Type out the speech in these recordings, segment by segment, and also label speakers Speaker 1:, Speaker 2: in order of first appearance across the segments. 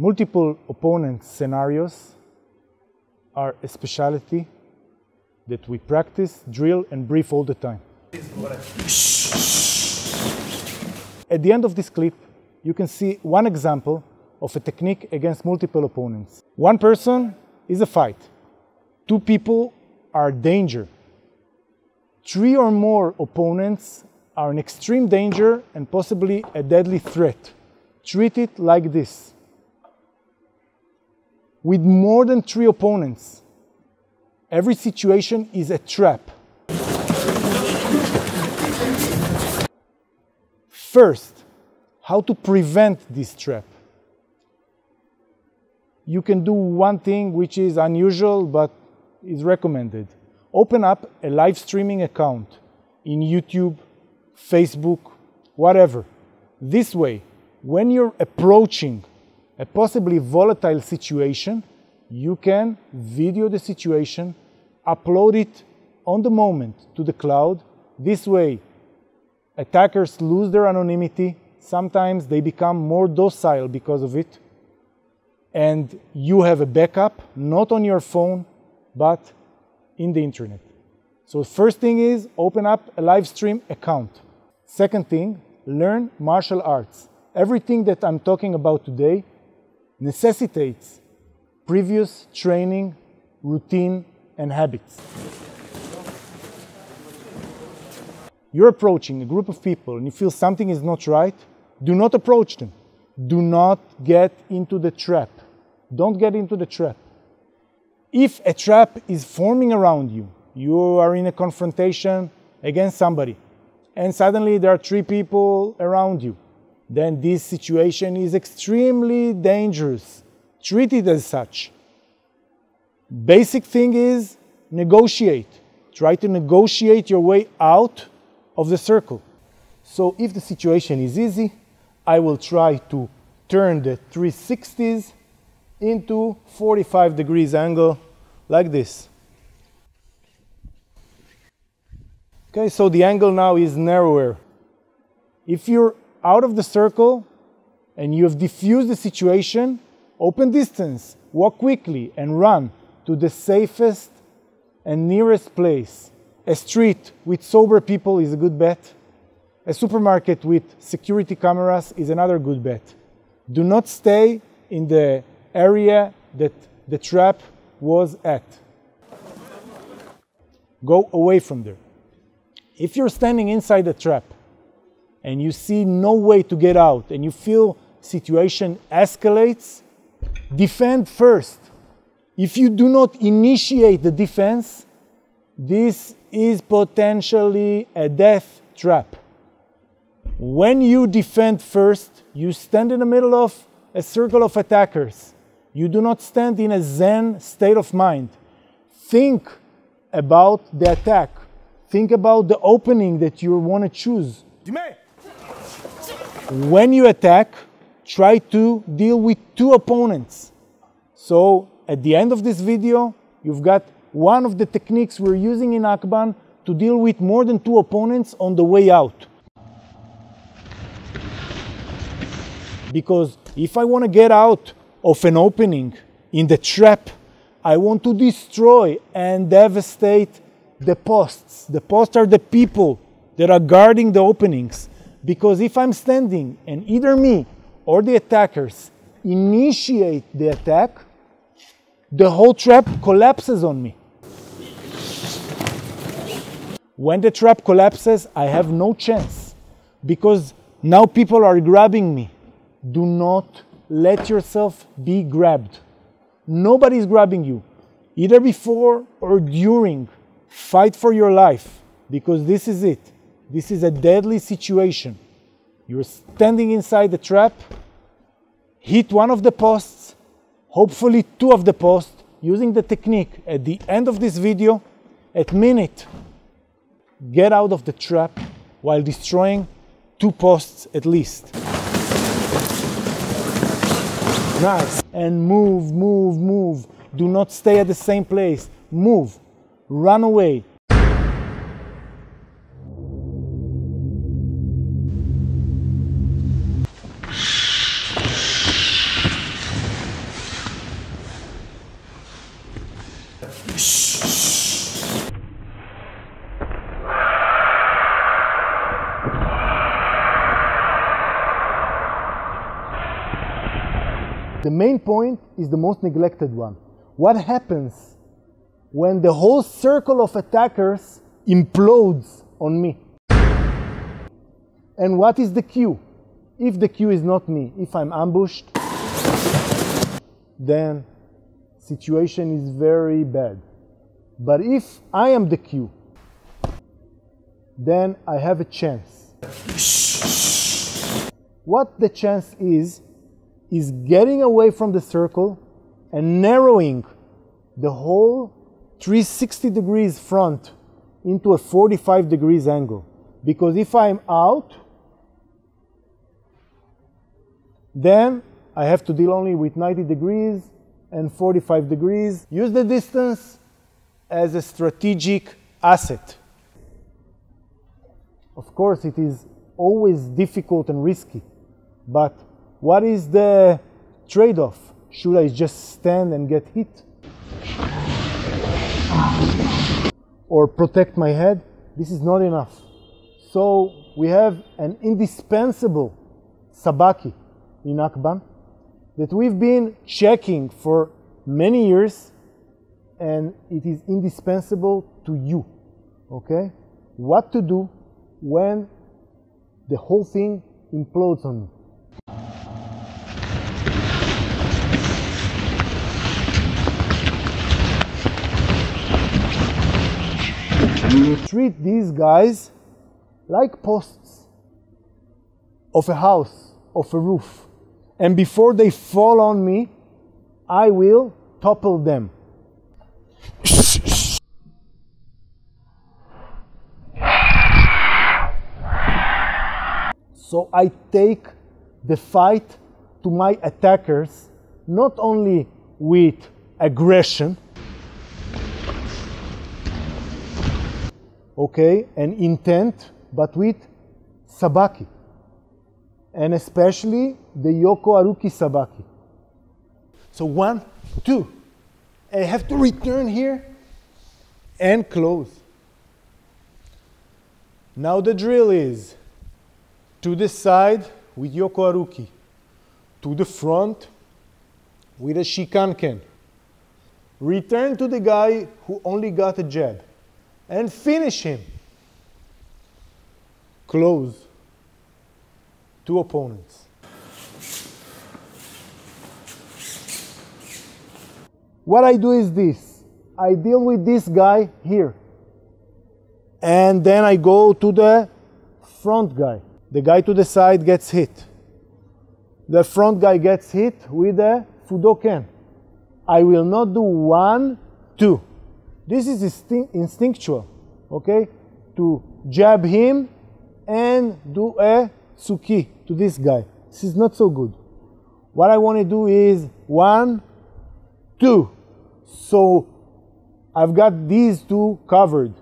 Speaker 1: Multiple opponent scenarios are a specialty that we practice, drill, and brief all the time. At the end of this clip, you can see one example of a technique against multiple opponents. One person is a fight. Two people are danger. Three or more opponents are an extreme danger and possibly a deadly threat. Treat it like this. With more than 3 opponents, every situation is a trap. First, how to prevent this trap. You can do one thing which is unusual but is recommended. Open up a live streaming account in YouTube, Facebook, whatever. This way, when you're approaching a possibly volatile situation, you can video the situation, upload it on the moment to the cloud. This way, attackers lose their anonymity. Sometimes they become more docile because of it. And you have a backup, not on your phone, but in the internet. So first thing is, open up a live stream account. Second thing, learn martial arts. Everything that I'm talking about today necessitates previous training, routine, and habits. You're approaching a group of people and you feel something is not right, do not approach them. Do not get into the trap. Don't get into the trap. If a trap is forming around you, you are in a confrontation against somebody, and suddenly there are 3 people around you, then this situation is extremely dangerous. Treat it as such. Basic thing is negotiate. Try to negotiate your way out of the circle. So if the situation is easy, I will try to turn the 360s into 45 degrees angle like this. Okay, so the angle now is narrower. If you're out of the circle and you have diffused the situation, open distance, walk quickly and run to the safest and nearest place. A street with sober people is a good bet. A supermarket with security cameras is another good bet. Do not stay in the area that the trap was at. Go away from there. If you're standing inside the trap and you see no way to get out and you feel situation escalates, defend first. If you do not initiate the defense, this is potentially a death trap. When you defend first, you stand in the middle of a circle of attackers. You do not stand in a Zen state of mind. Think about the attack. Think about the opening that you want to choose. When you attack, try to deal with 2 opponents. So at the end of this video, you've got one of the techniques we're using in AKBAN to deal with more than 2 opponents on the way out. Because if I want to get out of an opening in the trap, I want to destroy and devastate the posts. The posts are the people that are guarding the openings. Because if I'm standing and either me or the attackers initiate the attack, the whole trap collapses on me. When the trap collapses, I have no chance because now people are grabbing me. Do not let yourself be grabbed. Nobody is grabbing you, either before or during. Fight for your life because this is it. This is a deadly situation. You're standing inside the trap, hit one of the posts, hopefully 2 of the posts, using the technique at the end of this video. At minute, get out of the trap while destroying 2 posts at least. Nice. And move, move, move. Do not stay at the same place. Move. Run away. The main point is the most neglected one. What happens when the whole circle of attackers implodes on me? And what is the cue? If the cue is not me, if I'm ambushed, then situation is very bad. But if I am the cue, then I have a chance. What the chance is getting away from the circle and narrowing the whole 360 degrees front into a 45 degrees angle. Because if I'm out, then I have to deal only with 90 degrees and 45 degrees. Use the distance as a strategic asset. Of course, it is always difficult and risky, but what is the trade-off? Should I just stand and get hit? Or protect my head? This is not enough. So we have an indispensable sabaki in AKBAN that we've been checking for many years, and it is indispensable to you, okay? What to do when the whole thing implodes on me. Treat these guys like posts of a house, of a roof. And before they fall on me, I will topple them. So I take the fight to my attackers not only with aggression, okay, and intent, but with sabaki. And especially the Yoko Aruki sabaki. So 1, 2. I have to return here and close. Now the drill is to the side with Yoko Aruki, to the front with a shikanken. Return to the guy who only got a jab and finish him. Close. 2 opponents. What I do is this. I deal with this guy here. And then I go to the front guy. The guy to the side gets hit. The front guy gets hit with a fudoken. I will not do 1, 2. This is instinctual, okay? To jab him and do a tsuki to this guy. This is not so good. What I want to do is 1, 2. So I've got these 2 covered.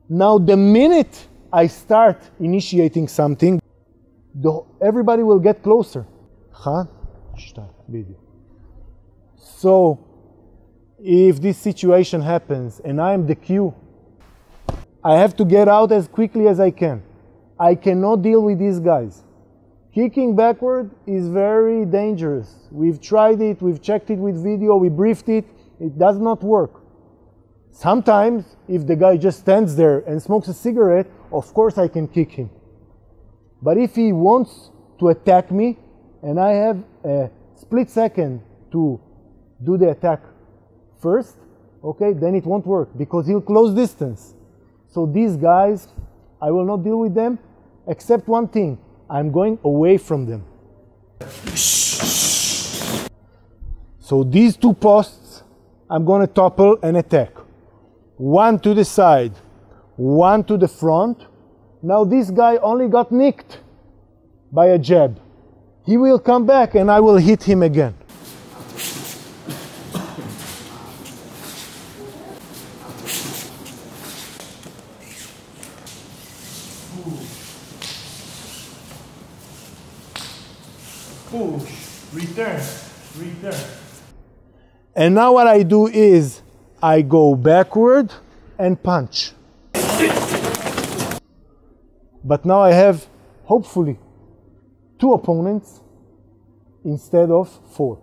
Speaker 1: Now the minute I start initiating something, everybody will get closer. So if this situation happens and I'm the cue, I have to get out as quickly as I can. I cannot deal with these guys. Kicking backward is very dangerous. We've tried it, we've checked it with video, we briefed it. It does not work. Sometimes, if the guy just stands there and smokes a cigarette, of course I can kick him. But if he wants to attack me, and I have a split second to do the attack first, okay, then it won't work because he'll close distance. So these guys, I will not deal with them, except one thing. I'm going away from them. So these 2 posts, I'm going to topple and attack. 1 to the side, 1 to the front. Now this guy only got nicked by a jab. He will come back and I will hit him again. Push, return, return. And now what I do is I go backward and punch. But now I have, hopefully, 2 opponents instead of 4.